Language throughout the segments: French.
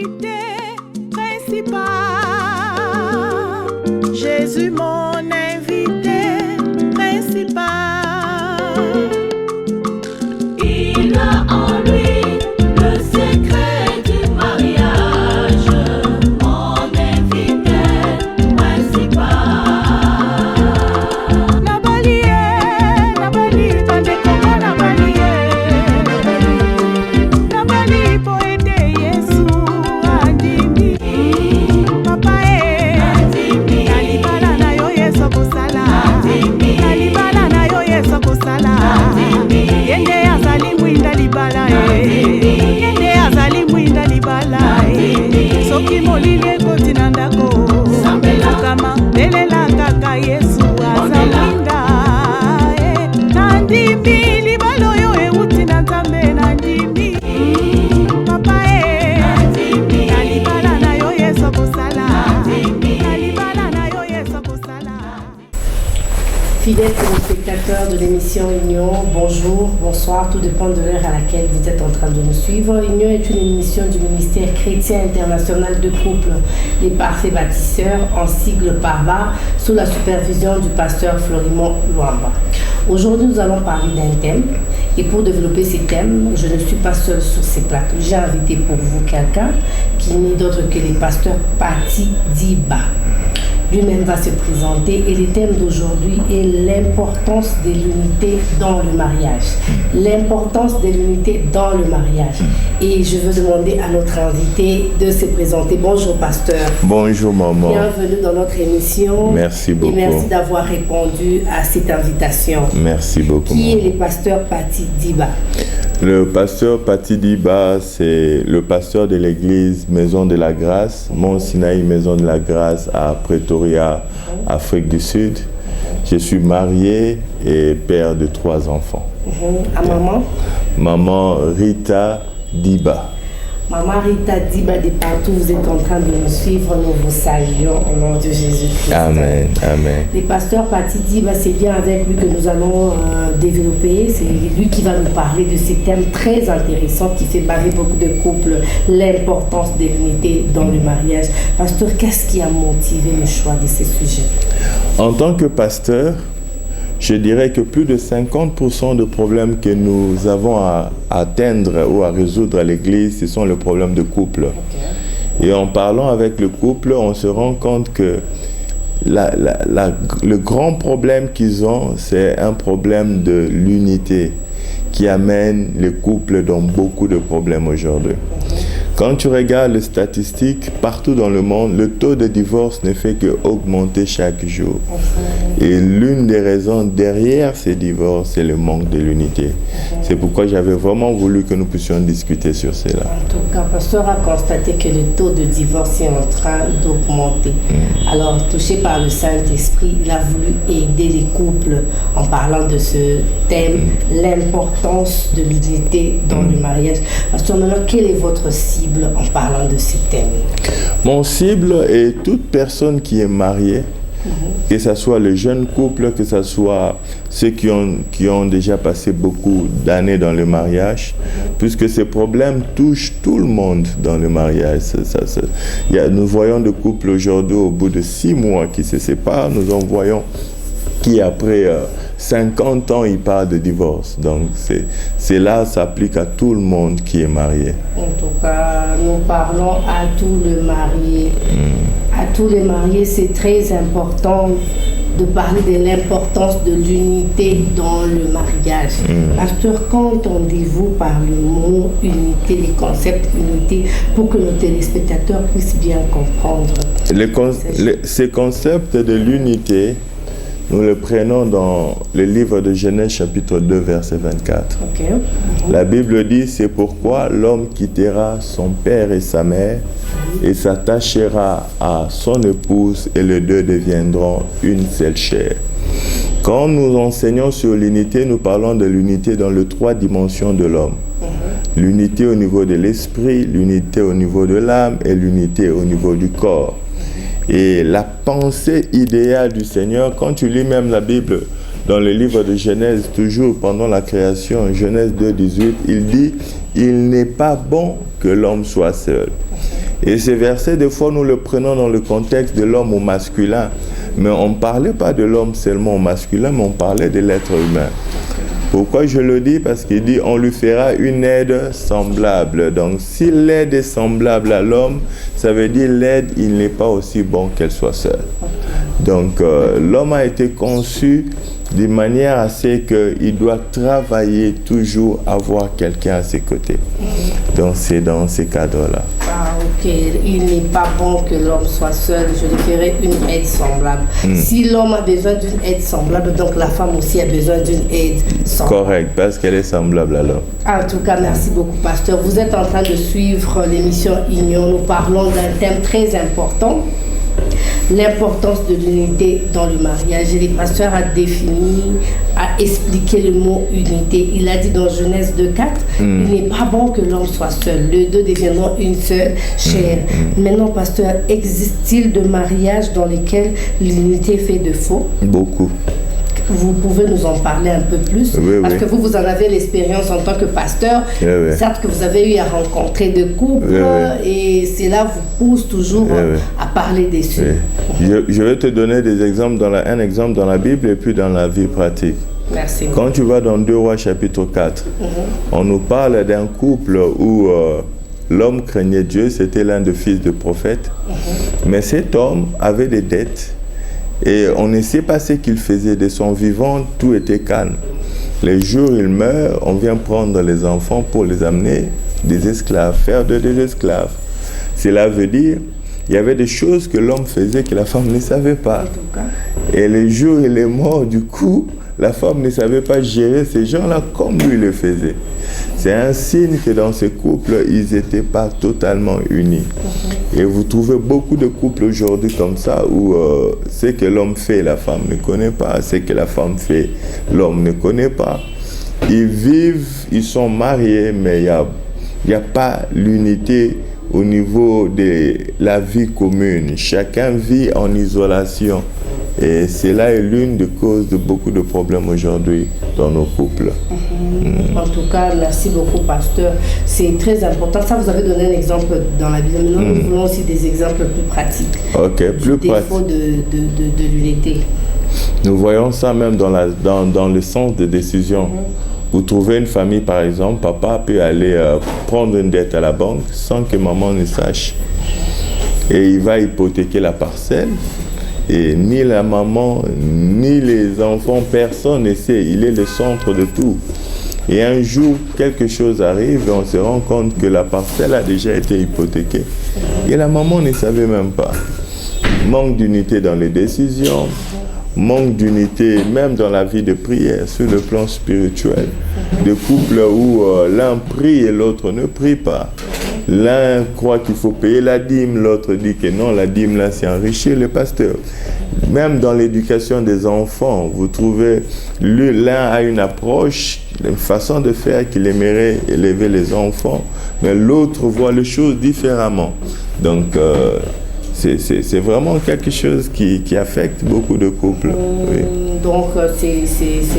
invité principal. Jésus, mon invité principal. Il a en lui le secret du mariage, mon invité principal. Nabali, bande koma nabali, nabali poete Yesu andimi, papa nalibala na yo Yesu kosala, nalibala na yo Yesu kosala, yende azali mwinda libala, yende azali mwinda libala, soki molili ekoti na ndako, kama belela kaka Yesu aza mwinda, nandimi libala oyo euti na Nzambe nandimi, papa nalibala na yo Yesu kosala, nalibala na yo Yesu kosala. Fidèles téléspectateurs de l'émission Union, bonjour, bonsoir, tout dépend de l'heure à laquelle vous êtes en train de nous suivre. Union est une émission du ministère chrétien international de couple, les parfaits bâtisseurs, en sigle PARBA, sous la supervision du pasteur Florimond Luamba. Aujourd'hui, nous allons parler d'un thème, et pour développer ces thèmes, je ne suis pas seule sur ces plateaux. J'ai invité pour vous quelqu'un qui n'est d'autre que le pasteur Pati Diba. Lui-même va se présenter et le thème d'aujourd'hui est l'importance de l'unité dans le mariage. L'importance de l'unité dans le mariage. Et je veux demander à notre invité de se présenter. Bonjour pasteur. Bonjour maman. Bienvenue dans notre émission. Merci beaucoup. Et merci d'avoir répondu à cette invitation. Merci beaucoup. Qui est le pasteur Pati Diba? Le pasteur Pati Diba, c'est le pasteur de l'église Maison de la Grâce, Mont Sinaï Maison de la Grâce à Pretoria, Afrique du Sud. Je suis marié et père de 3 enfants. À maman? Maman Rita Diba. Maman Rita Diba, de partout vous êtes en train de nous suivre, nous vous saluons au nom de Jésus-Christ. Amen, amen. Le pasteur Pati Diba, c'est bien avec lui que nous allons développer. C'est lui qui va nous parler de ces thèmes très intéressants qui fait baver beaucoup de couples, l'importance de l'unité dans le mariage. Pasteur, qu'est-ce qui a motivé le choix de ces sujets? En tant que pasteur, je dirais que plus de 50% de problèmes que nous avons à atteindre ou à résoudre à l'église, ce sont les problèmes de couple. Okay. Et en parlant avec le couple, on se rend compte que le grand problème qu'ils ont, c'est un problème de l'unité qui amène les couples dans beaucoup de problèmes aujourd'hui. Quand tu regardes les statistiques, partout dans le monde, le taux de divorce ne fait qu'augmenter chaque jour. Et l'une des raisons derrière ces divorces, c'est le manque de l'unité. C'est pourquoi j'avais vraiment voulu que nous puissions discuter sur cela. En tout cas, le pasteur a constaté que le taux de divorce est en train d'augmenter. Alors, touché par le Saint-Esprit, il a voulu aider les couples en parlant de ce thème, l'importance de l'unité dans le mariage. Pasteur, maintenant, quelle est votre cible en parlant de ce thème? Mon cible est toute personne qui est mariée, que ce soit le jeune couple, que ce soit ceux qui ont déjà passé beaucoup d'années dans le mariage, puisque ces problèmes touchent tout le monde dans le mariage. Nous voyons des couples aujourd'hui au bout de 6 mois qui se séparent, nous en voyons qui après 50 ans, il parle de divorce. Donc, cela s'applique à tout le monde qui est marié. En tout cas, nous parlons à tous les mariés. À tous les mariés, c'est très important de parler de l'importance de l'unité dans le mariage. Pasteur, qu'entendez-vous par le mot unité, les concepts unité, pour que nos téléspectateurs puissent bien comprendre? Ces concepts de l'unité, nous le prenons dans le livre de Genèse chapitre 2 verset 24. Okay. La Bible dit, c'est pourquoi l'homme quittera son père et sa mère et s'attachera à son épouse et les deux deviendront une seule chair. Quand nous enseignons sur l'unité, nous parlons de l'unité dans les 3 dimensions de l'homme. L'unité au niveau de l'esprit, l'unité au niveau de l'âme et l'unité au niveau du corps. Et la pensée idéale du Seigneur, quand tu lis même la Bible dans le livre de Genèse, toujours pendant la création, Genèse 2, 18, il dit « Il n'est pas bon que l'homme soit seul ». Et ces versets, des fois, nous le prenons dans le contexte de l'homme au masculin. Mais on ne parlait pas de l'homme seulement au masculin, mais on parlait de l'être humain. Pourquoi je le dis? Parce qu'il dit, on lui fera une aide semblable. Donc, si l'aide est semblable à l'homme, ça veut dire l'aide, il n'est pas aussi bon qu'elle soit seule. Donc, l'homme a été conçu de manière à ce qu'il doit travailler toujours, avoir quelqu'un à ses côtés. Donc, c'est dans ces cadres-là. Ah, ok. Il n'est pas bon que l'homme soit seul. Je lui ferai une aide semblable. Si l'homme a besoin d'une aide semblable, donc la femme aussi a besoin d'une aide semblable. Correct, parce qu'elle est semblable à l'homme. En tout cas, merci beaucoup, pasteur. Vous êtes en train de suivre l'émission Union. Nous parlons d'un thème très important. L'importance de l'unité dans le mariage. Et le pasteur a défini, a expliqué le mot unité. Il a dit dans Genèse 2:4, il n'est pas bon que l'homme soit seul. Les deux deviendront une seule chair. Maintenant, pasteur, existe-t-il de mariages dans lesquels l'unité fait défaut? Beaucoup. Vous pouvez nous en parler un peu plus, parce que vous en avez l'expérience en tant que pasteur. Certes que vous avez eu à rencontrer des couples et cela vous pousse toujours à parler dessus. Je vais te donner des exemples un exemple dans la Bible et puis dans la vie pratique. Merci. Quand tu vas dans 2 Rois chapitre 4, on nous parle d'un couple où l'homme craignait Dieu, c'était l'un des fils de prophètes, mais cet homme avait des dettes. Et on ne sait pas ce qu'il faisait. De son vivant, tout était calme. Les jours où il meurt, on vient prendre les enfants pour les amener des esclaves, faire des esclaves. Cela veut dire, il y avait des choses que l'homme faisait que la femme ne savait pas. Et les jours où il est mort, du coup, la femme ne savait pas gérer ces gens-là comme lui le faisait. C'est un signe que dans ces couples, ils n'étaient pas totalement unis. Et vous trouvez beaucoup de couples aujourd'hui comme ça où ce que l'homme fait, la femme ne connaît pas. Ce que la femme fait, l'homme ne connaît pas. Ils vivent, ils sont mariés, mais il n'y a pas l'unité au niveau de la vie commune. Chacun vit en isolation. Et cela est l'une des causes de beaucoup de problèmes aujourd'hui dans nos couples. En tout cas, merci beaucoup, pasteur. C'est très important. Ça, vous avez donné un exemple dans la Bible. Maintenant, nous voulons aussi des exemples plus pratiques. Ok, plus du défaut de l'unité. Nous voyons ça même dans le sens de décision. Vous trouvez une famille, par exemple, papa peut aller prendre une dette à la banque sans que maman ne sache. Et il va hypothéquer la parcelle. Et ni la maman, ni les enfants, personne ne sait. Il est le centre de tout. Et un jour, quelque chose arrive et on se rend compte que la parcelle a déjà été hypothéquée. Et la maman ne savait même pas. Manque d'unité dans les décisions, manque d'unité même dans la vie de prière, sur le plan spirituel. Des couples où l'un prie et l'autre ne prie pas. L'un croit qu'il faut payer la dîme, l'autre dit que non, la dîme là c'est enrichir le pasteur. Même dans l'éducation des enfants, vous trouvez, l'un a une approche, une façon de faire qu'il aimerait élever les enfants, mais l'autre voit les choses différemment. Donc, c'est vraiment quelque chose qui affecte beaucoup de couples. Oui. Donc, c'est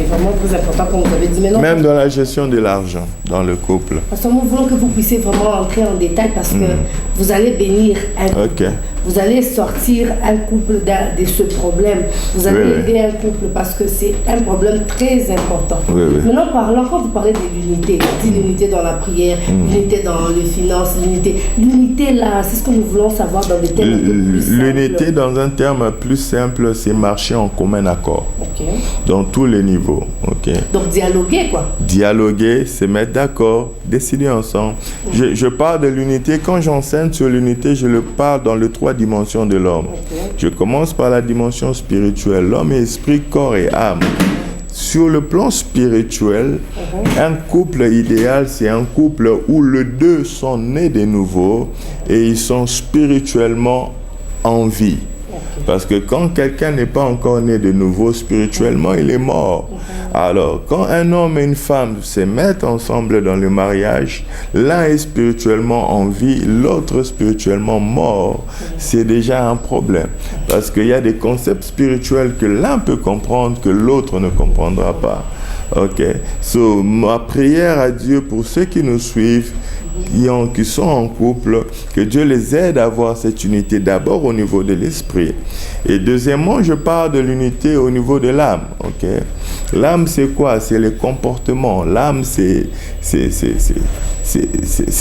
vraiment très important, comme vous avez dit. Mais non, même dans la gestion de l'argent, dans le couple. Parce que nous voulons que vous puissiez vraiment entrer en détail parce que vous allez bénir un couple. Vous allez sortir un couple de ce problème. Vous allez aider un couple parce que c'est un problème très important. Maintenant, quand vous parlez de l'unité, l'unité dans la prière, l'unité dans les finances, l'unité là, c'est ce que nous voulons savoir dans des termes plus simples. L'unité, dans un terme plus simple, c'est marcher en commun accord. Dans tous les niveaux. Donc dialoguer quoi. Dialoguer, se mettre d'accord, décider ensemble. Je parle de l'unité. Quand j'enseigne sur l'unité, je le parle dans les 3 dimensions de l'homme. Je commence par la dimension spirituelle. L'homme est esprit, corps et âme. Sur le plan spirituel, un couple idéal, c'est un couple où les deux sont nés de nouveau et ils sont spirituellement en vie. Parce que quand quelqu'un n'est pas encore né de nouveau spirituellement, il est mort. Alors, quand un homme et une femme se mettent ensemble dans le mariage, l'un est spirituellement en vie, l'autre spirituellement mort, c'est déjà un problème. Parce qu'il y a des concepts spirituels que l'un peut comprendre, que l'autre ne comprendra pas. Ma prière à Dieu pour ceux qui nous suivent, qui sont en couple, que Dieu les aide à avoir cette unité d'abord au niveau de l'esprit. Et deuxièmement, je parle de l'unité au niveau de l'âme. Ok? L'âme, c'est quoi? C'est les comportements. L'âme, c'est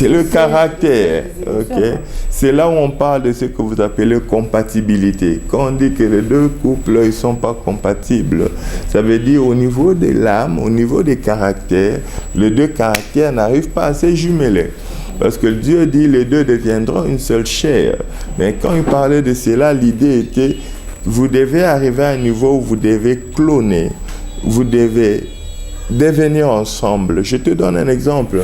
le caractère. Ok? C'est là où on parle de ce que vous appelez compatibilité. Quand on dit que les deux couples, ils ne sont pas compatibles, ça veut dire au niveau de l'âme, au niveau des caractères, les deux caractères n'arrivent pas à se jumeler. Parce que Dieu dit les deux deviendront une seule chair. Mais quand il parlait de cela, l'idée était vous devez arriver à un niveau où vous devez cloner. Vous devez devenir ensemble. Je te donne un exemple.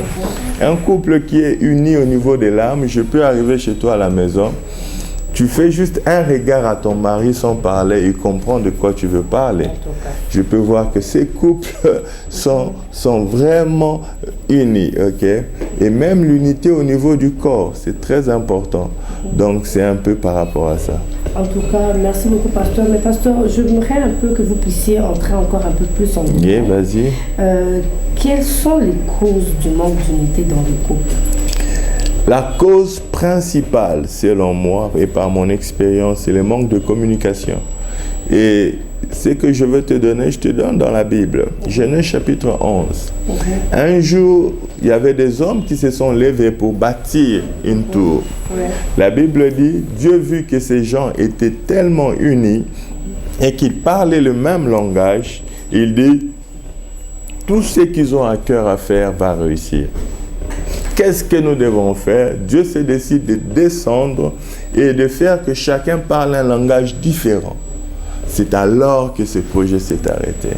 Un couple qui est uni au niveau de l'âme, je peux arriver chez toi à la maison. Tu fais juste un regard à ton mari sans parler, il comprend de quoi tu veux parler. Je peux voir que ces couples sont vraiment unis, ok? Et même l'unité au niveau du corps, c'est très important. Donc, c'est un peu par rapport à ça. En tout cas, merci beaucoup, pasteur. Mais pasteur, j'aimerais un peu que vous puissiez entrer encore un peu plus en détail. Oui, vas-y. Quelles sont les causes du manque d'unité dans les couples? La cause principale, selon moi, et par mon expérience, c'est le manque de communication. Et ce que je veux te donner, je te donne dans la Bible. Genèse chapitre 11. Un jour, il y avait des hommes qui se sont levés pour bâtir une tour. La Bible dit, Dieu vu que ces gens étaient tellement unis et qu'ils parlaient le même langage, il dit, tout ce qu'ils ont à cœur à faire va réussir. Qu'est-ce que nous devons faire? Dieu se décide de descendre et de faire que chacun parle un langage différent. C'est alors que ce projet s'est arrêté.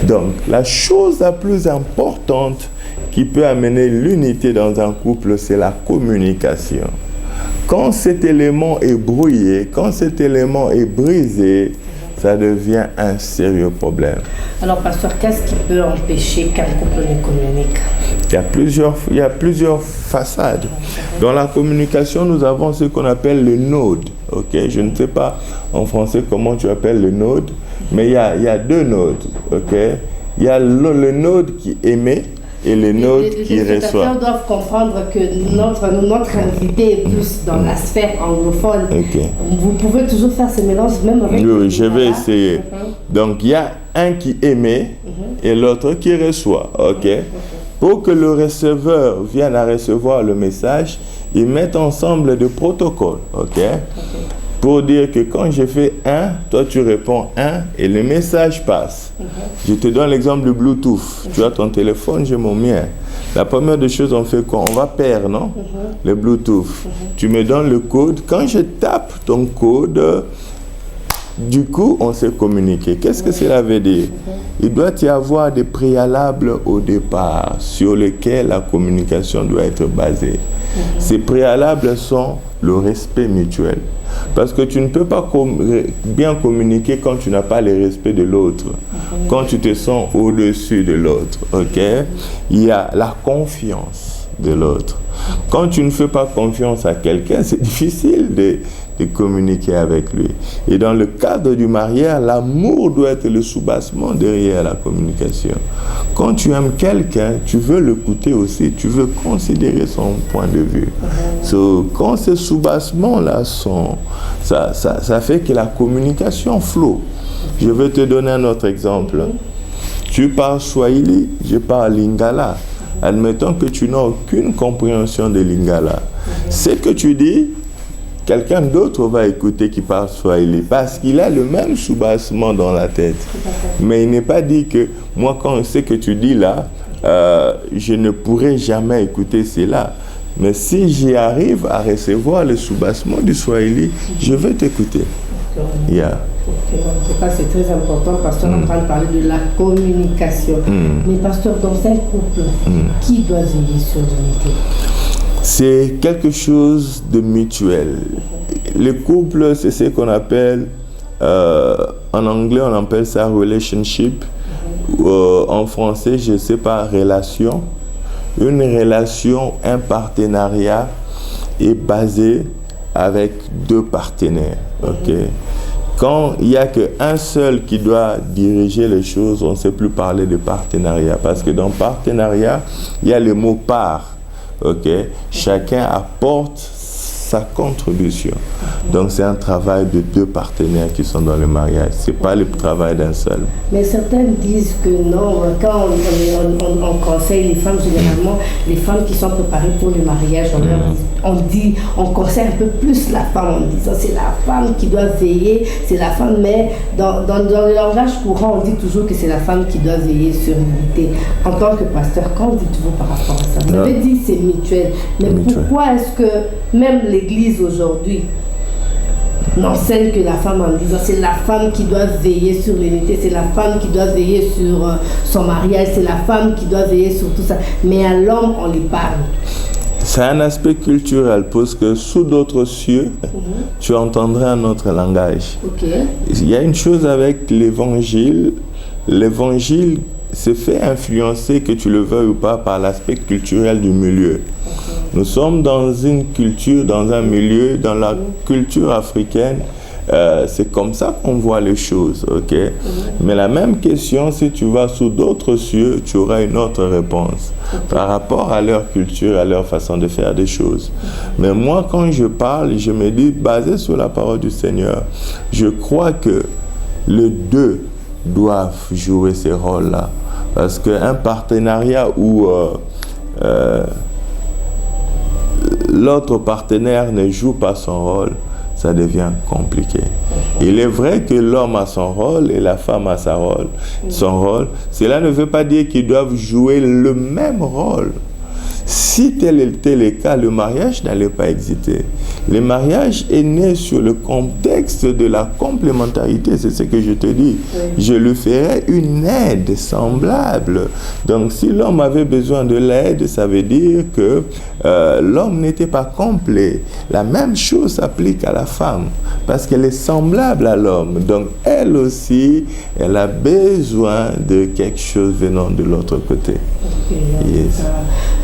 Donc, la chose la plus importante qui peut amener l'unité dans un couple, c'est la communication. Quand cet élément est brouillé, quand cet élément est brisé, ça devient un sérieux problème. Alors, pasteur, qu'est-ce qui peut empêcher qu'un couple ne communique? Il y a plusieurs façades. Dans la communication, nous avons ce qu'on appelle le node. Okay? Je ne sais pas en français comment tu appelles le node, mais il y a deux nodes. Okay? Il y a le node qui émet et le node qui reçoit. Les spectateurs doivent comprendre que notre invité est plus dans la sphère anglophone. Okay. Vous pouvez toujours faire ce mélange même avec... Oui, je vais essayer. Donc, il y a un qui émet et l'autre qui reçoit. Ok? Pour que le receveur vienne à recevoir le message, ils mettent ensemble des protocoles. Ok? Pour dire que quand je fais 1, toi tu réponds 1 et le message passe. Je te donne l'exemple du Bluetooth. Tu as ton téléphone, j'ai mon mien. La première des choses, on fait quoi? On va perdre, non? Le Bluetooth. Tu me donnes le code. Quand je tape ton code, du coup, on s'est communiqué. Qu'est-ce que cela veut dire? Il doit y avoir des préalables au départ sur lesquels la communication doit être basée. Ces préalables sont le respect mutuel. Parce que tu ne peux pas bien communiquer quand tu n'as pas le respect de l'autre, quand tu te sens au-dessus de l'autre. Okay? Il y a la confiance de l'autre. Quand tu ne fais pas confiance à quelqu'un, c'est difficile de communiquer avec lui. Et dans le cadre du mariage, l'amour doit être le soubassement derrière la communication. Quand tu aimes quelqu'un, tu veux l'écouter aussi, tu veux considérer son point de vue. Quand ces soubassements-là sont, ça fait que la communication flotte. Je vais te donner un autre exemple. Tu parles Swahili, je parle Lingala. Admettons que tu n'as aucune compréhension de Lingala. Ce que tu dis, quelqu'un d'autre va écouter qui parle Swahili parce qu'il a le même soubassement dans la tête. Mais il n'est pas dit que moi, quand ce que tu dis là, je ne pourrai jamais écouter cela. Mais si j'y arrive à recevoir le soubassement du Swahili, je vais t'écouter. Yeah. Okay. En tout cas, c'est très important, pasteur, on est en train de parler de la communication. Mais pasteur, dans un couple, qui doit veiller sur l'unité? C'est quelque chose de mutuel. Le couple, c'est ce qu'on appelle, en anglais, on appelle ça relationship. En français, je ne sais pas, relation. Une relation, un partenariat est basé avec deux partenaires. Okay? Quand il n'y a qu'un seul qui doit diriger les choses, on ne sait plus parler de partenariat. Parce que dans partenariat, il y a le mot part. ok, chacun apporte sa contribution. Donc c'est un travail de deux partenaires qui sont dans le mariage. C'est pas le travail d'un seul. Mais certains disent que non, quand on conseille les femmes, généralement, les femmes qui sont préparées pour le mariage, on conseille un peu plus la femme en disant c'est la femme qui doit veiller, c'est la femme, mais dans le langage courant, on dit toujours que c'est la femme qui doit veiller sur l'unité. En tant que pasteur, qu'en dites-vous par rapport à ça? Vous avez dit c'est mutuel, mais pourquoi est-ce que même l'Église aujourd'hui n'enseigne que la femme en disant c'est la femme qui doit veiller sur l'unité, c'est la femme qui doit veiller sur son mariage, c'est la femme qui doit veiller sur tout ça, mais à l'homme on lui parle? C'est un aspect culturel, parce que sous d'autres cieux, tu entendrais un autre langage. Il y a une chose avec l'évangile. L'évangile se fait influencer, que tu le veuilles ou pas, par l'aspect culturel du milieu. Nous sommes dans une culture, dans un milieu, dans la culture africaine, c'est comme ça qu'on voit les choses, ok? Mais la même question, si tu vas sous d'autres cieux, tu auras une autre réponse par rapport à leur culture, à leur façon de faire des choses. Mais moi, quand je parle, je me dis, basé sur la parole du Seigneur, je crois que les deux doivent jouer ces rôles-là. Parce qu'un partenariat où l'autre partenaire ne joue pas son rôle, ça devient compliqué. Il est vrai que l'homme a son rôle et la femme a son rôle. Cela ne veut pas dire qu'ils doivent jouer le même rôle. Si tel était le cas, le mariage n'allait pas exister. Le mariage est né sur le contexte de la complémentarité, c'est ce que je te dis. Je lui ferais une aide semblable. Donc si l'homme avait besoin de l'aide, ça veut dire que l'homme n'était pas complet. La même chose s'applique à la femme, parce qu'elle est semblable à l'homme. Donc elle aussi, elle a besoin de quelque chose venant de l'autre côté. Yes.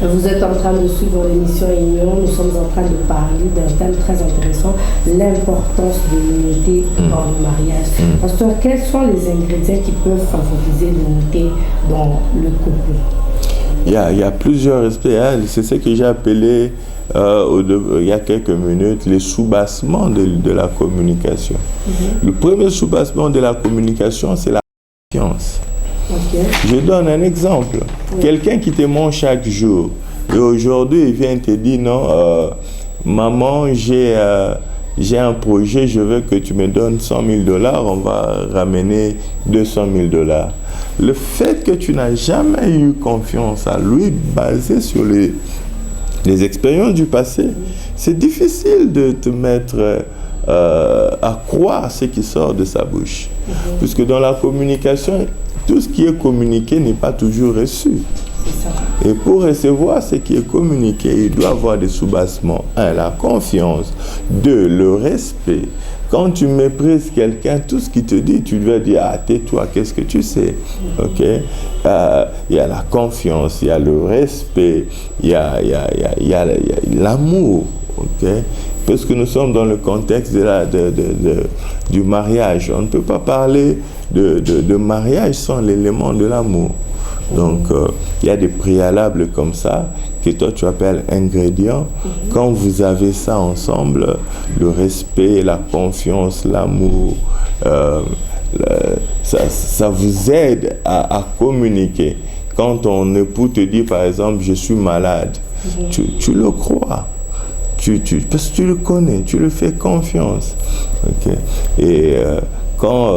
Vous êtes en train de suivre l'émission Union. Nous sommes en train de parler d'un thème très intéressant, l'importance de l'unité dans le mariage. Pasteur, quels sont les ingrédients qui peuvent favoriser l'unité dans le couple? Il y a plusieurs aspects. C'est ce que j'ai appelé il y a quelques minutes les soubassements de la communication. Le premier soubassement de la communication, c'est la confiance. Je donne un exemple. Quelqu'un qui te mange chaque jour, et aujourd'hui il vient te dire non, maman, j'ai un projet, je veux que tu me donnes $100 000, on va ramener $200 000. Le fait que tu n'as jamais eu confiance à lui, basé sur les expériences du passé, c'est difficile de te mettre à croire ce qui sort de sa bouche. Puisque dans la communication, tout ce qui est communiqué n'est pas toujours reçu. Et pour recevoir ce qui est communiqué, il doit avoir des soubassements. 1, la confiance. 2, le respect. Quand tu méprises quelqu'un, tout ce qu'il te dit, tu dois dire, ah, tais-toi, qu'est-ce que tu sais? Ok? Il y a la confiance, il y a le respect, il y a l'amour. Ok? Parce que nous sommes dans le contexte du mariage. On ne peut pas parler de mariage sans l'élément de l'amour. Donc, il y a des préalables comme ça, que toi tu appelles ingrédients. Quand vous avez ça ensemble, le respect, la confiance, l'amour, ça vous aide à communiquer. Quand ton époux te dit, par exemple, je suis malade, tu le crois. Parce que tu le connais, tu lui fais confiance. Okay. Et quand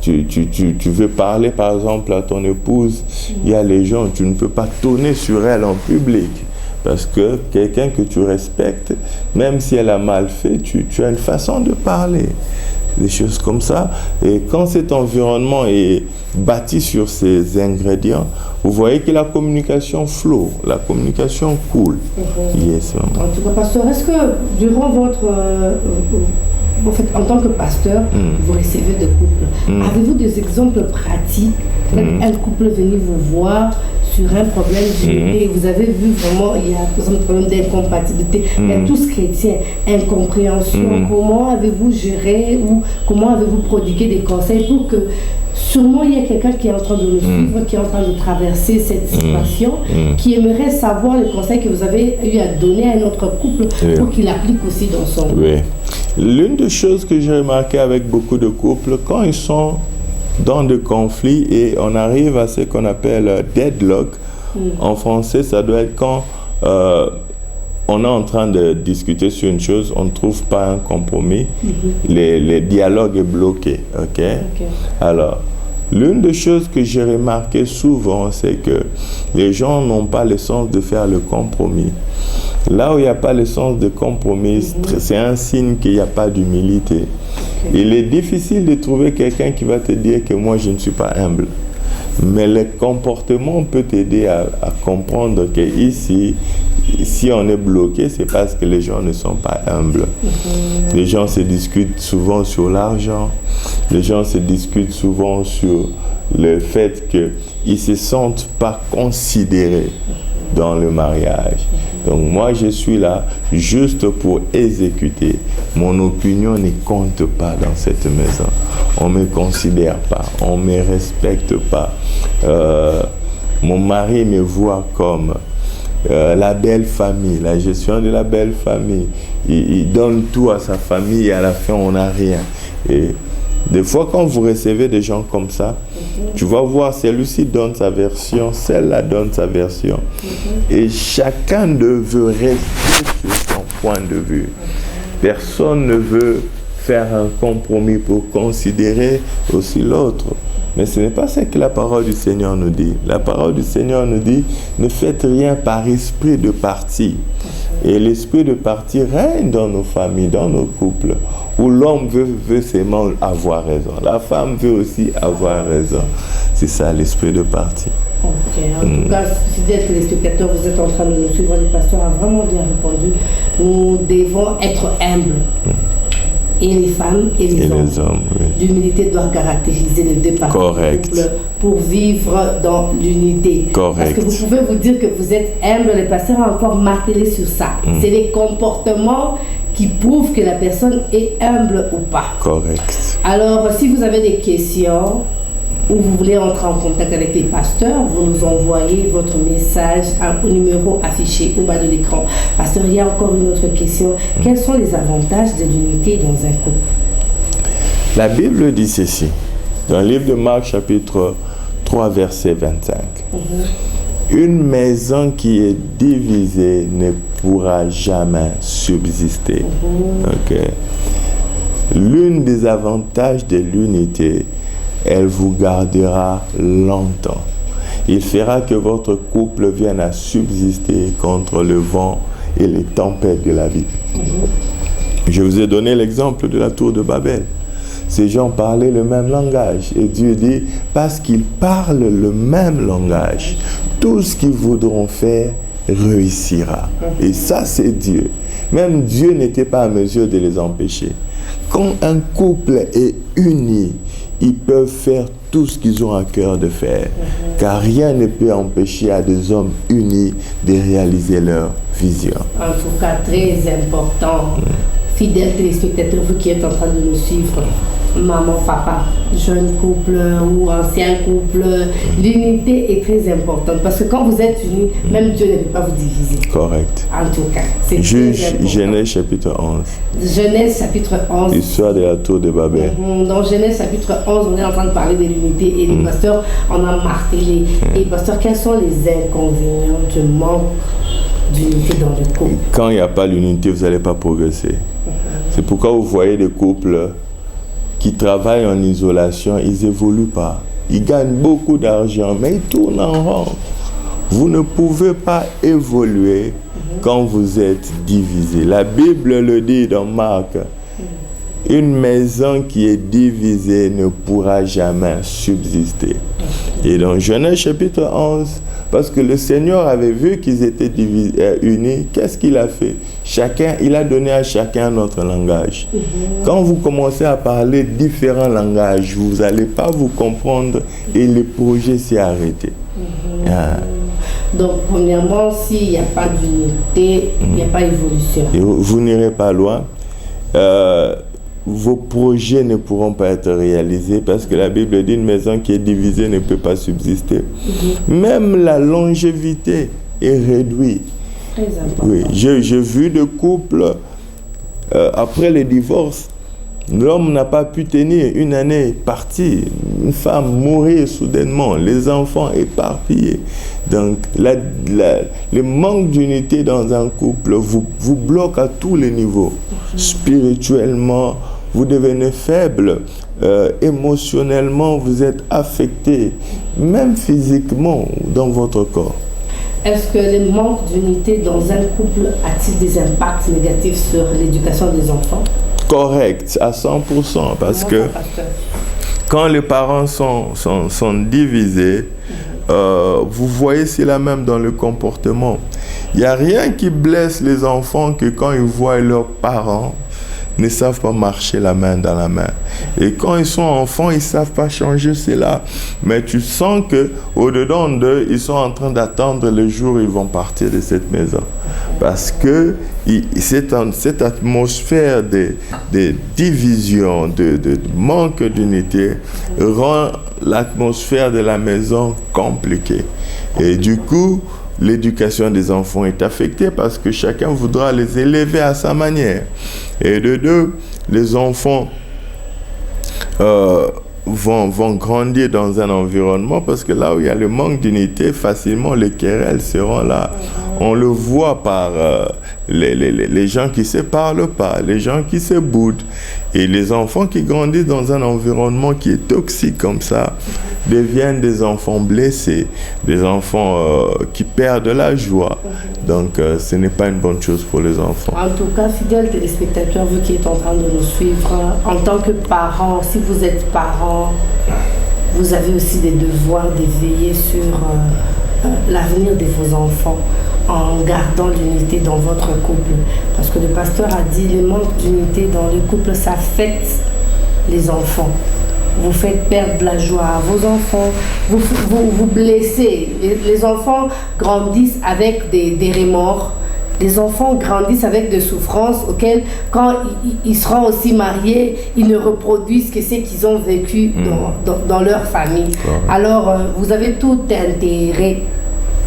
tu veux parler, par exemple, à ton épouse, il y a les gens, tu ne peux pas tonner sur elle en public. Parce que quelqu'un que tu respectes, même si elle a mal fait, tu as une façon de parler. Des choses comme ça. Et quand cet environnement est bâti sur ces ingrédients, vous voyez que la communication flow, la communication coule. Yes, en tout cas, pasteur, est-ce que durant votre... en fait, en tant que pasteur, vous recevez des couples. Avez-vous des exemples pratiques? Un couple venu vous voir sur un problème d'unité, vous avez vu vraiment, il y a par exemple un problème d'incompatibilité, il y a tous chrétiens, incompréhension. Comment avez-vous géré ou comment avez-vous prodigué des conseils pour que Sûrement, il y a quelqu'un qui est en train de nous suivre, qui est en train de traverser cette situation, qui aimerait savoir le conseil que vous avez eu à donner à notre couple pour qu'il applique aussi dans son couple. Oui. L'une des choses que j'ai remarqué avec beaucoup de couples, quand ils sont dans des conflits et on arrive à ce qu'on appelle deadlock, en français, ça doit être quand on est en train de discuter sur une chose, on ne trouve pas un compromis, le dialogue est bloqué. Alors, l'une des choses que j'ai remarqué souvent, c'est que les gens n'ont pas le sens de faire le compromis. Là où il n'y a pas le sens de compromis, c'est un signe qu'il n'y a pas d'humilité. Il est difficile de trouver quelqu'un qui va te dire que moi je ne suis pas humble. Mais le comportement peut t'aider à comprendre que ici, si on est bloqué, c'est parce que les gens ne sont pas humbles. Les gens se discutent souvent sur l'argent. Les gens se discutent souvent sur le fait qu'ils ne se sentent pas considérés dans le mariage. Donc moi, je suis là juste pour exécuter. Mon opinion ne compte pas dans cette maison. On ne me considère pas, on ne me respecte pas. Mon mari me voit comme la belle famille, la gestion de la belle famille. Il donne tout à sa famille et à la fin, on n'a rien. Et des fois, quand vous recevez des gens comme ça, tu vas voir, celui-ci donne sa version, celle-là donne sa version. Et chacun veut rester sur son point de vue. Personne ne veut faire un compromis pour considérer aussi l'autre. Mais ce n'est pas ce que la parole du Seigneur nous dit. La parole du Seigneur nous dit, ne faites rien par esprit de parti. Et l'esprit de parti règne dans nos familles, dans nos couples, où l'homme veut seulement avoir raison. La femme veut aussi avoir raison. C'est ça l'esprit de parti. Ok, en tout cas, fidèles téléspectateurs, vous êtes en train de nous suivre. Le pasteur a vraiment bien répondu. Nous devons être humbles. Et les femmes et les hommes. L'humilité doit caractériser les deux parties du couple pour vivre dans l'unité. Parce que vous pouvez vous dire que vous êtes humble, le pasteur a encore martelé sur ça. C'est les comportements qui prouvent que la personne est humble ou pas. Alors, si vous avez des questions ou vous voulez entrer en contact avec les pasteurs, vous nous envoyez votre message au numéro affiché au bas de l'écran. Pasteur, il y a encore une autre question. Quels sont les avantages de l'unité dans un couple? La Bible dit ceci, dans le livre de Marc, chapitre 3, verset 25. Une maison qui est divisée ne pourra jamais subsister. L'une des avantages de l'unité, elle vous gardera longtemps. Il fera que votre couple vienne à subsister contre le vent et les tempêtes de la vie. Je vous ai donné l'exemple de la tour de Babel. Ces gens parlaient le même langage. Et Dieu dit, parce qu'ils parlent le même langage, tout ce qu'ils voudront faire réussira. Et ça, c'est Dieu. Même Dieu n'était pas à mesure de les empêcher. Quand un couple est uni, ils peuvent faire tout ce qu'ils ont à cœur de faire. Car rien ne peut empêcher à des hommes unis de réaliser leur vision. En tout cas, très important. Fidèles téléspectateurs, vous qui êtes en train de nous suivre, maman, papa, jeune couple ou ancien couple, l'unité est très importante. Parce que quand vous êtes unis, même Dieu ne peut pas vous diviser. En tout cas, c'est Genèse chapitre 11. Genèse chapitre 11. L'histoire de la tour de Babel. Dans Genèse chapitre 11, on est en train de parler de l'unité et les pasteurs, on a martelé. Et pasteurs, quels sont les inconvénients du manque d'unité dans le couple? Quand il n'y a pas l'unité, vous n'allez pas progresser. C'est pourquoi vous voyez des couples qui travaillent en isolation, ils n'évoluent pas. Ils gagnent beaucoup d'argent, mais ils tournent en rond. Vous ne pouvez pas évoluer quand vous êtes divisés. La Bible le dit dans Marc. Une maison qui est divisée ne pourra jamais subsister. Et dans Genèse chapitre 11, parce que le Seigneur avait vu qu'ils étaient unis, qu'est-ce qu'il a fait? Il a donné à chacun notre langage. Quand vous commencez à parler différents langages, vous n'allez pas vous comprendre et le projet s'est arrêté. Donc, premièrement, s'il n'y a pas d'unité, il n'y a pas d'évolution. Vous n'irez pas loin. vos projets ne pourront pas être réalisés parce que la Bible dit une maison qui est divisée ne peut pas subsister. Même la longévité est réduite. Très important. Oui, j'ai vu des couples, après le divorce, l'homme n'a pas pu tenir, une année partie, une femme mourir soudainement, les enfants éparpillés. Donc, le manque d'unité dans un couple vous bloque à tous les niveaux. Spirituellement, vous devenez faible, émotionnellement, vous êtes affecté, même physiquement dans votre corps. Est-ce que le manque d'unité dans un couple a-t-il des impacts négatifs sur l'éducation des enfants? Correct, à 100%, parce que quand les parents sont divisés, vous voyez cela même dans le comportement. Il n'y a rien qui blesse les enfants que quand ils voient leurs parents ne savent pas marcher la main dans la main. Et quand ils sont enfants, ils ne savent pas changer cela. Mais tu sens qu'au-dedans d'eux, ils sont en train d'attendre le jour où ils vont partir de cette maison. Parce que cette atmosphère de division, de manque d'unité, rend l'atmosphère de la maison compliquée. Et du coup, l'éducation des enfants est affectée parce que chacun voudra les élever à sa manière. Et de deux, les enfants vont grandir dans un environnement parce que là où il y a le manque d'unité, facilement les querelles seront là. On le voit par les gens qui ne se parlent pas, les gens qui se boudent. Et les enfants qui grandissent dans un environnement qui est toxique comme ça deviennent des enfants blessés, des enfants qui perdent la joie. Donc ce n'est pas une bonne chose pour les enfants. En tout cas, fidèles téléspectateurs, vous qui êtes en train de nous suivre, en tant que parents, si vous êtes parents, vous avez aussi des devoirs de veiller sur l'avenir de vos enfants en gardant l'unité dans votre couple. Parce que le pasteur a dit, le manque d'unité dans le couple, ça affecte les enfants. Vous faites perdre la joie à vos enfants, vous blessez. Les enfants grandissent avec des remords. Les enfants grandissent avec des souffrances auxquelles, quand ils seront aussi mariés, ils ne reproduisent que ce qu'ils ont vécu dans leur famille. Alors, vous avez tout intérêt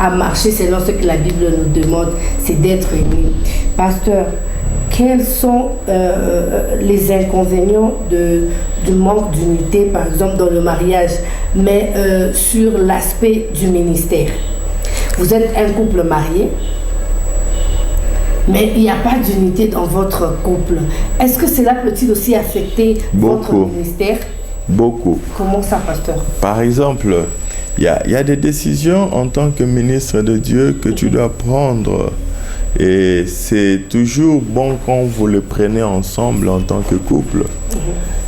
à marcher selon ce que la Bible nous demande, c'est d'être unis. Pasteur, quels sont les inconvénients du manque d'unité, par exemple, dans le mariage, mais sur l'aspect du ministère? Vous êtes un couple marié, mais il n'y a pas d'unité dans votre couple. Est-ce que cela peut-il aussi affecter votre ministère? Beaucoup. Comment ça, pasteur? Par exemple, il y a des décisions en tant que ministre de Dieu que tu dois prendre. Et c'est toujours bon quand vous le prenez ensemble en tant que couple.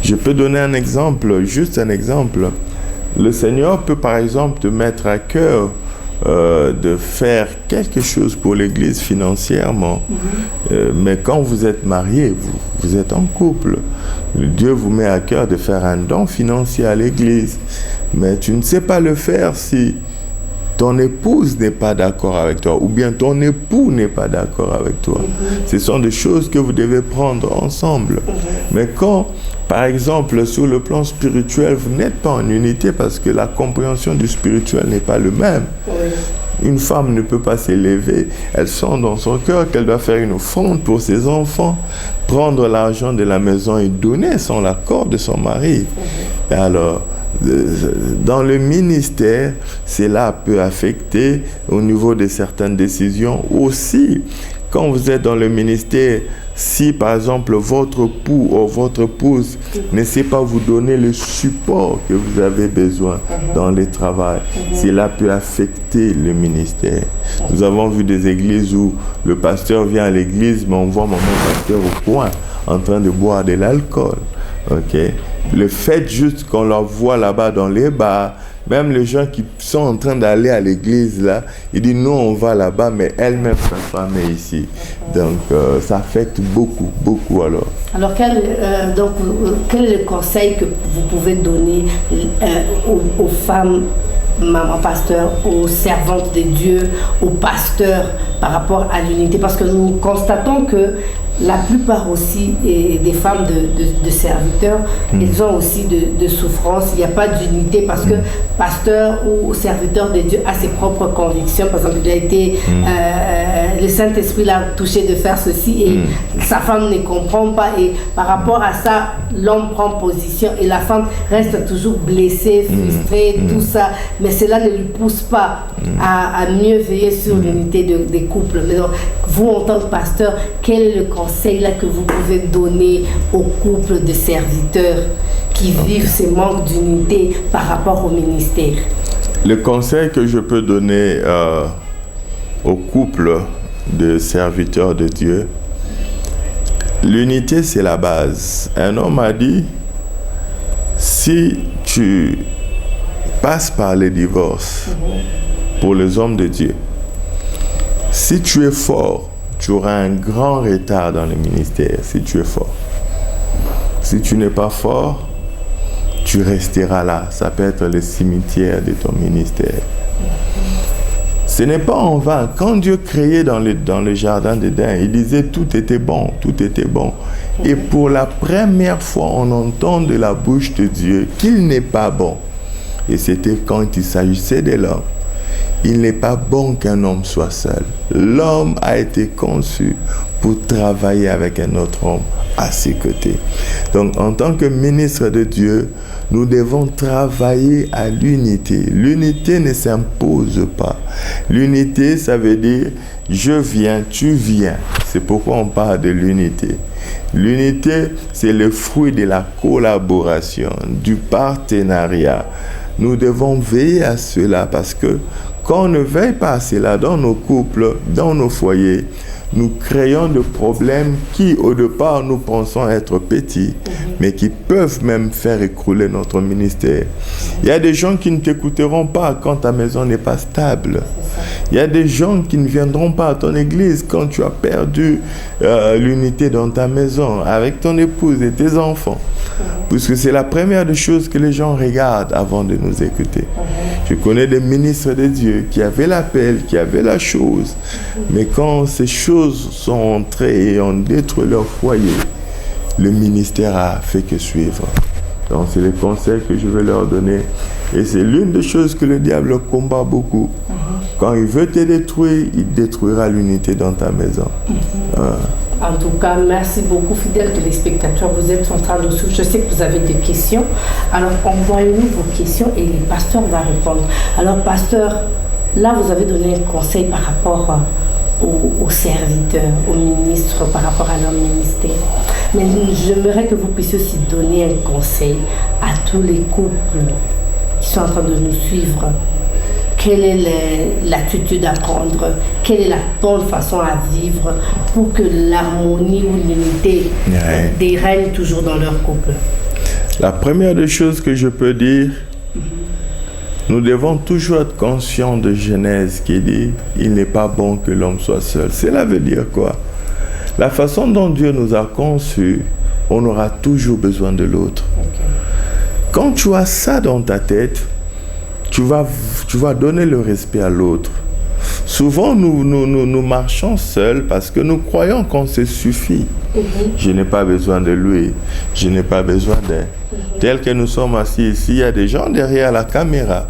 Je peux donner un exemple, juste un exemple. Le Seigneur peut par exemple te mettre à cœur de faire quelque chose pour l'Église financièrement. Mais quand vous êtes mariés, vous êtes en couple. Dieu vous met à cœur de faire un don financier à l'Église. Mais tu ne sais pas le faire si ton épouse n'est pas d'accord avec toi ou bien ton époux n'est pas d'accord avec toi. Ce sont des choses que vous devez prendre ensemble. Mais quand, par exemple, sur le plan spirituel, vous n'êtes pas en unité parce que la compréhension du spirituel n'est pas le même. Une femme ne peut pas s'élever, elle sent dans son cœur qu'elle doit faire une offrande pour ses enfants, prendre l'argent de la maison et donner sans l'accord de son mari. Et alors, dans le ministère, cela peut affecter au niveau de certaines décisions aussi. Quand vous êtes dans le ministère, si par exemple votre époux ou votre épouse ne sait pas vous donner le support que vous avez besoin dans le travail, cela peut affecter le ministère. Nous avons vu des églises où le pasteur vient à l'église, mais on voit maman pasteur au coin en train de boire de l'alcool. Okay? Le fait juste qu'on leur voit là-bas dans les bars, même les gens qui sont en train d'aller à l'église là, ils disent non, on va là-bas, mais elle-même sa femme est ici. Donc ça affecte beaucoup alors. Alors quel est le conseil que vous pouvez donner aux femmes, maman pasteur, aux servantes de Dieu, aux pasteurs par rapport à l'unité? Parce que nous constatons que la plupart aussi des femmes de serviteurs, elles ont aussi de souffrances. Il n'y a pas d'unité parce que pasteur ou serviteur de Dieu a ses propres convictions. Par exemple, il a été, le Saint-Esprit l'a touché de faire ceci et sa femme ne comprend pas. Et par rapport à ça, l'homme prend position et la femme reste toujours blessée, frustrée, tout ça. Mais cela ne lui pousse pas à mieux veiller sur l'unité des couples. Mais donc, vous, en tant que pasteur, quel est le conseil là que vous pouvez donner aux couples de serviteurs qui vivent ces manques d'unité par rapport au ministère? Le conseil que je peux donner aux couples de serviteurs de Dieu, l'unité, c'est la base. Un homme a dit, si tu passes par les divorces pour les hommes de Dieu, si tu es fort, tu auras un grand retard dans le ministère, si tu es fort. Si tu n'es pas fort, tu resteras là. Ça peut être le cimetière de ton ministère. Ce n'est pas en vain. Quand Dieu créait dans le jardin d'Éden, il disait tout était bon, tout était bon. Et pour la première fois, on entend de la bouche de Dieu qu'il n'est pas bon. Et c'était quand il s'agissait de l'homme. Il n'est pas bon qu'un homme soit seul. L'homme a été conçu pour travailler avec un autre homme à ses côtés. Donc, en tant que ministre de Dieu, nous devons travailler à l'unité. L'unité ne s'impose pas. L'unité, ça veut dire je viens, tu viens. C'est pourquoi on parle de l'unité. L'unité, c'est le fruit de la collaboration, du partenariat. Nous devons veiller à cela parce que quand on ne veille pas à cela dans nos couples, dans nos foyers, nous créons des problèmes qui, au départ, nous pensons être petits, mais qui peuvent même faire écrouler notre ministère. Il y a des gens qui ne t'écouteront pas quand ta maison n'est pas stable. Il y a des gens qui ne viendront pas à ton église quand tu as perdu l'unité dans ta maison, avec ton épouse et tes enfants. Puisque c'est la première des choses que les gens regardent avant de nous écouter. Je connais des ministres de Dieu qui avaient l'appel, qui avaient la chose, mais quand ces choses sont entrées et ont détruit leur foyer, le ministère a fait que suivre. Donc c'est le conseil que je vais leur donner. Et c'est l'une des choses que le diable combat beaucoup. Quand il veut te détruire, il détruira l'unité dans ta maison. En tout cas, merci beaucoup, fidèles téléspectateurs. Vous êtes en train de suivre. Je sais que vous avez des questions. Alors, envoyez-nous vos questions et le pasteur va répondre. Alors, pasteur, là, vous avez donné un conseil par rapport aux serviteurs, aux ministres, par rapport à leur ministère. Mais j'aimerais que vous puissiez aussi donner un conseil à tous les couples qui sont en train de nous suivre. Quelle est l'attitude à prendre? Quelle est la bonne façon à vivre pour que l'harmonie ou l'unité règne toujours dans leur couple? La première des choses que je peux dire, nous devons toujours être conscients de Genèse qui dit « Il n'est pas bon que l'homme soit seul ». Cela veut dire quoi? La façon dont Dieu nous a conçus, on aura toujours besoin de l'autre. Quand tu as ça dans ta tête, tu vas donner le respect à l'autre. Souvent, nous marchons seuls parce que nous croyons qu'on se suffit. Je n'ai pas besoin de lui, je n'ai pas besoin d'elle. Tel que nous sommes assis ici, il y a des gens derrière la caméra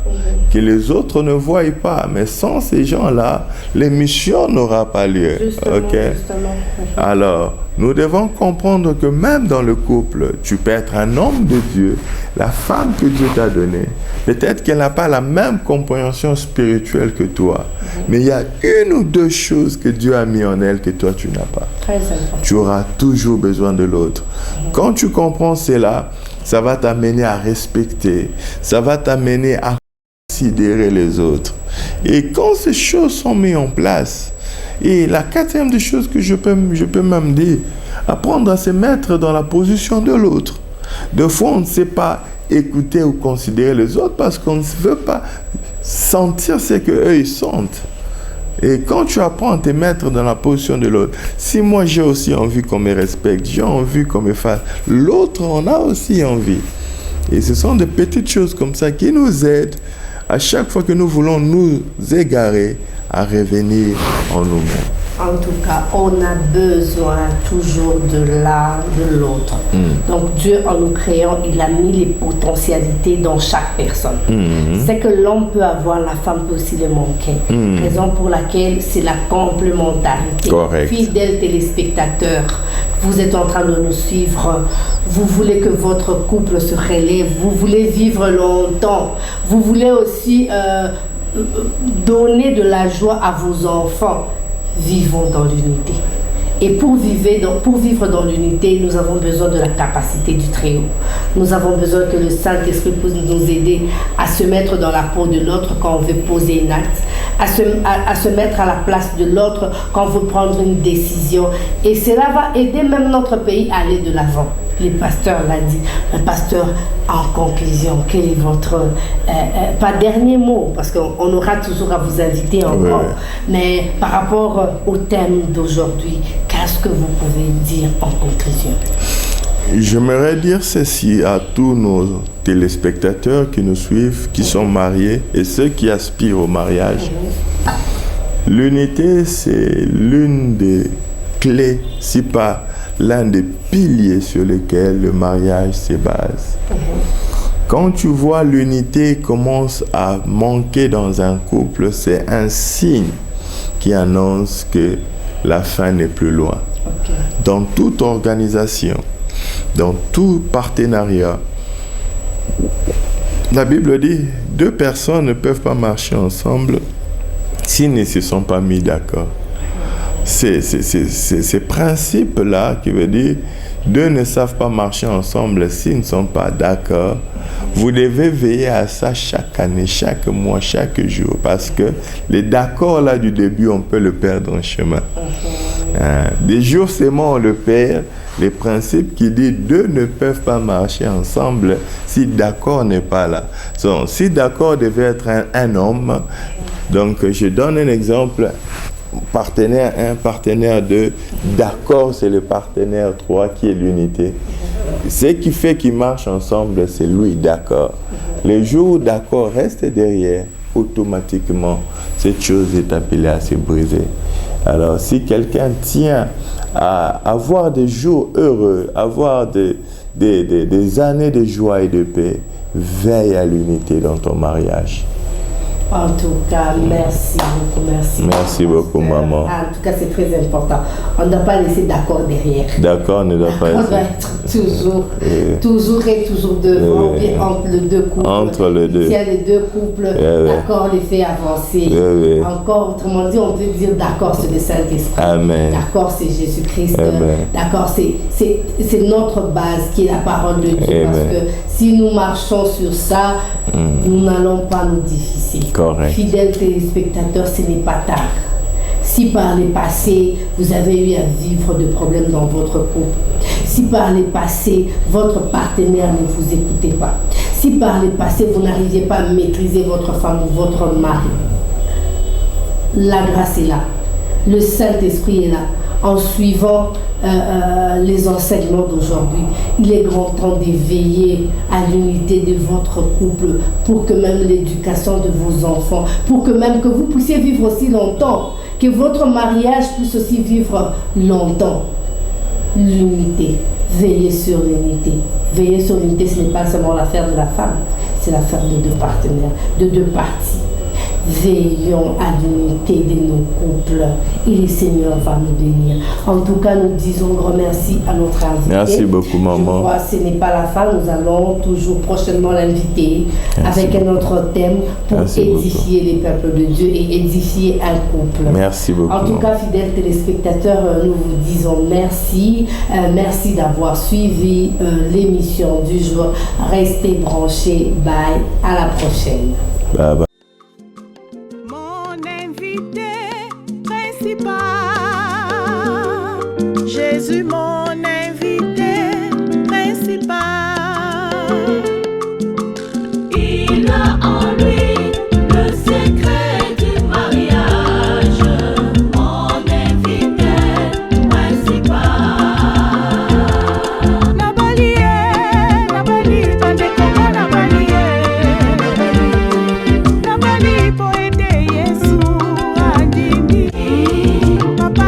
que les autres ne voient pas. Mais sans ces gens-là, l'émission n'aura pas lieu. Justement. Alors, nous devons comprendre que même dans le couple, tu peux être un homme de Dieu, la femme que Dieu t'a donnée. Peut-être qu'elle n'a pas la même compréhension spirituelle que toi. Mais il y a une ou deux choses que Dieu a mis en elle que toi, tu n'as pas. Très important. Tu auras toujours besoin de l'autre. Quand tu comprends cela, ça va t'amener à respecter. Ça va t'amener à considérer les autres. Et quand ces choses sont mises en place, et la quatrième des choses que je peux même dire, apprendre à se mettre dans la position de l'autre. Des fois, on ne sait pas écouter ou considérer les autres parce qu'on ne veut pas sentir ce qu'eux ils sentent. Et quand tu apprends à te mettre dans la position de l'autre, si moi j'ai aussi envie qu'on me respecte, j'ai envie qu'on me fasse, l'autre en a aussi envie. Et ce sont des petites choses comme ça qui nous aident à chaque fois que nous voulons nous égarer à revenir en nous-mêmes. En tout cas, on a besoin toujours de l'un, de l'autre. Donc Dieu, en nous créant, il a mis les potentialités dans chaque personne. C'est que l'homme peut avoir, la femme peut aussi les manquer. Raison pour laquelle c'est la complémentarité. Correct. Fidèles téléspectateurs, vous êtes en train de nous suivre. Vous voulez que votre couple se relève. Vous voulez vivre longtemps. Vous voulez aussi donner de la joie à vos enfants. Vivons dans l'unité. Et pour vivre dans l'unité, nous avons besoin de la capacité du Très-Haut. Nous avons besoin que le Saint-Esprit puisse nous aider à se mettre dans la peau de l'autre quand on veut poser un acte, à se mettre à la place de l'autre quand on veut prendre une décision. Et cela va aider même notre pays à aller de l'avant. Le pasteur l'a dit. Le pasteur, en conclusion, quel est votre... pas dernier mot, parce qu'on aura toujours à vous inviter encore, mais par rapport au thème d'aujourd'hui, qu'est-ce que vous pouvez dire en conclusion? J'aimerais dire ceci à tous nos téléspectateurs qui nous suivent, qui sont mariés et ceux qui aspirent au mariage. L'unité, c'est l'une des clés, si pas l'un des piliers sur lesquels le mariage se base. Quand tu vois l'unité commence à manquer dans un couple, c'est un signe qui annonce que la fin n'est plus loin. Dans toute organisation, dans tout partenariat, la Bible dit, 2 personnes ne peuvent pas marcher ensemble s'ils ne se sont pas mis d'accord. C'est ce principe-là qui veut dire 2 ne savent pas marcher ensemble s'ils ne sont pas d'accord. Vous devez veiller à ça chaque année, chaque mois, chaque jour, parce que les d'accords là du début, on peut le perdre en chemin. Des jours seulement on le perd. Les principes qui disent 2 ne peuvent pas marcher ensemble si d'accord n'est pas là. Donc, si d'accord devait être un homme, donc je donne un exemple. Partenaire 1, partenaire 2, d'accord, c'est le partenaire 3 qui est l'unité. Ce qui fait qu'ils marchent ensemble, c'est lui, d'accord. Le jour où d'accord reste derrière, automatiquement, cette chose est appelée à se briser. Alors, si quelqu'un tient à avoir des jours heureux, avoir des années de joie et de paix, veille à l'unité dans ton mariage. En tout cas, merci beaucoup, merci. Merci beaucoup, maman. En tout cas, c'est très important. On ne doit pas laisser d'accord derrière. D'accord, on ne doit pas laisser. On doit être toujours devant, et entre les 2 couples. Entre les 2. S'il y a les 2 couples, d'accord, les fait avancer. Encore, autrement dit, on peut dire d'accord, c'est le Saint-Esprit. Amen. D'accord, c'est Jésus-Christ. D'accord, c'est notre base qui est la parole de Dieu. Amen. Parce que si nous marchons sur ça, nous n'allons pas nous difficiler. Correct. Fidèles téléspectateurs, ce n'est pas tard. Si par le passé, vous avez eu à vivre de problèmes dans votre couple, si par le passé, votre partenaire ne vous écoutait pas, si par le passé, vous n'arriviez pas à maîtriser votre femme ou votre mari, la grâce est là. Le Saint-Esprit est là. En suivant les enseignements d'aujourd'hui, il est grand temps d'éveiller à l'unité de votre couple pour que même l'éducation de vos enfants, pour que même que vous puissiez vivre aussi longtemps, que votre mariage puisse aussi vivre longtemps. L'unité, veillez sur l'unité. Veiller sur l'unité, ce n'est pas seulement l'affaire de la femme, c'est l'affaire de 2 partenaires, de 2 parties. Veillons à l'unité de nos couples et le Seigneur va nous bénir. En tout cas, nous disons grand merci à notre invité. Merci beaucoup, maman. Je crois que ce n'est pas la fin, nous allons toujours prochainement l'inviter avec un autre thème pour édifier les peuples de Dieu et édifier un couple. Merci beaucoup. En tout cas, fidèles téléspectateurs, nous vous disons merci. Merci d'avoir suivi l'émission du jour. Restez branchés. Bye. À la prochaine. Bye bye. Jésus, mon invité principal. Il a en lui le secret du mariage, mon invité principal. Nabali, tande koma nabali, poete Yesu andini. Papa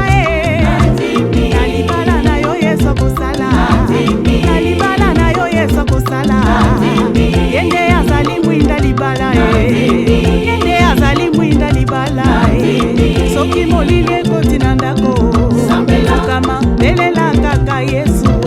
yesu